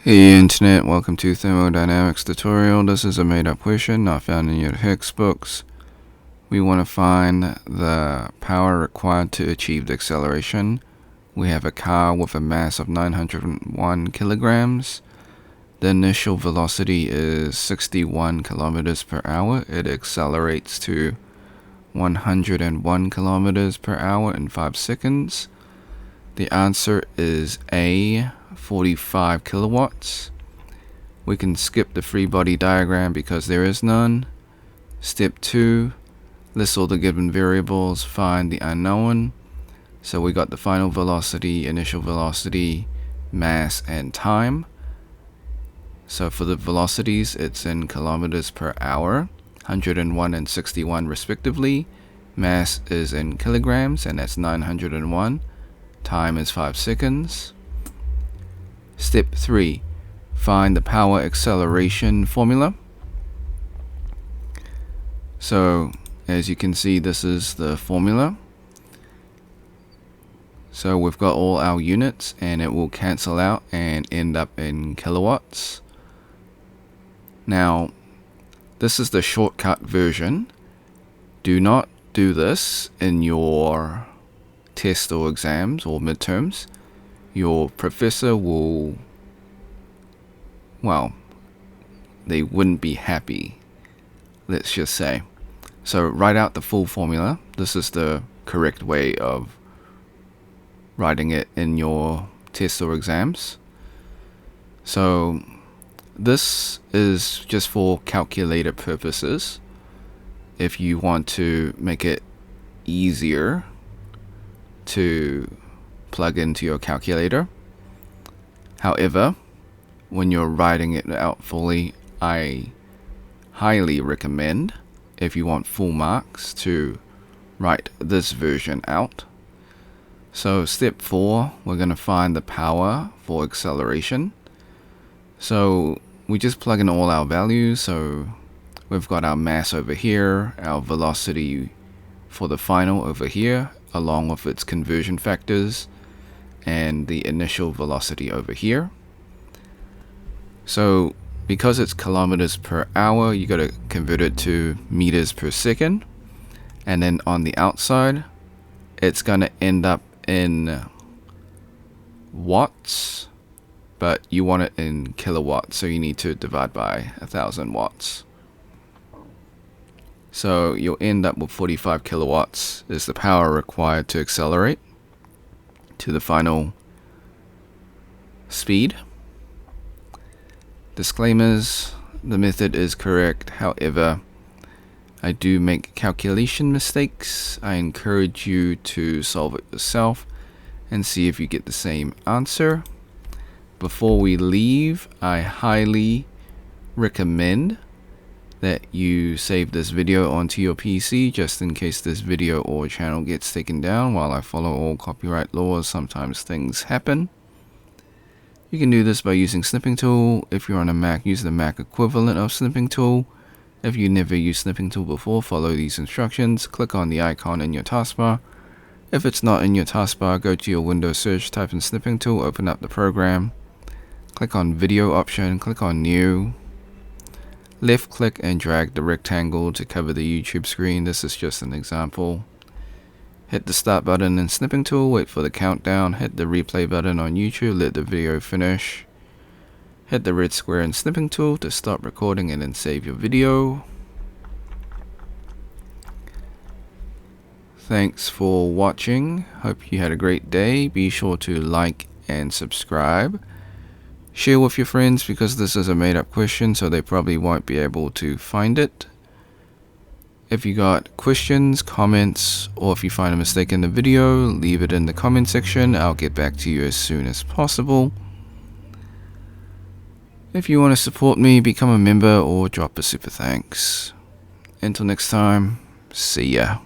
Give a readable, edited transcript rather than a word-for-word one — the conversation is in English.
Hey Internet, welcome to Thermodynamics tutorial. This is a made-up question not found in your textbooks. We want to find the power required to achieve the acceleration. We have a car with a mass of 901 kilograms. The initial velocity is 61 kilometers per hour. It accelerates to 101 kilometers per hour in 5 seconds. The answer is A, 45 kilowatts. We can skip the free body diagram because there is none. Step 2, list all the given variables, find the unknown. So we got the final velocity, initial velocity, mass, and time. So for the velocities, it's in kilometers per hour, 101 and 61 respectively. Mass is in kilograms, and that's 901. Time is 5 seconds. Step 3, find the power acceleration formula. So as you can see, this is the formula. So we've got all our units and it will cancel out and end up in kilowatts. Now this is the shortcut version. Do not do this in your tests or exams or midterms. Your professor will, well, they wouldn't be happy, let's just say. So write out the full formula. This is the correct way of writing it in your tests or exams. So this is just for calculator purposes. If you want to make it easier to plug into your calculator. However, when you're writing it out fully, I highly recommend, if you want full marks, to write this version out. So step 4, we're going to find the power for acceleration. So we just plug in all our values. So we've got our mass over here, our velocity for the final over here, along with its conversion factors, and the initial velocity over here. So because it's kilometers per hour, you got to convert it to meters per second, and then on the outside it's going to end up in watts, but you want it in kilowatts, so you need to divide by 1,000 watts. So you'll end up with 45 kilowatts is the power required to accelerate to the final speed. Disclaimers: the method is correct, however, I do make calculation mistakes. I encourage you to solve it yourself and see if you get the same answer. Before we leave, I highly recommend that you save this video onto your PC just in case this video or channel gets taken down. While I follow all copyright laws, sometimes things happen. You can do this by using Snipping Tool. If you're on a Mac, use the Mac equivalent of Snipping Tool. If you never used Snipping Tool before, follow these instructions. Click on the icon in your taskbar. If it's not in your taskbar, go to your Windows search, type in Snipping Tool, open up the program. Click on Video option, click on New. Left click and drag the rectangle to cover the YouTube screen. This is just an example. Hit the start button in Snipping Tool, wait for the countdown, hit the replay button on YouTube, let the video finish. Hit the red square in Snipping Tool to stop recording and then save your video. Thanks for watching. Hope you had a great day. Be sure to like and subscribe. Share with your friends because this is a made-up question, so they probably won't be able to find it. If you got questions, comments, or if you find a mistake in the video, leave it in the comment section. I'll get back to you as soon as possible. If you want to support me, become a member or drop a super thanks. Until next time, see ya.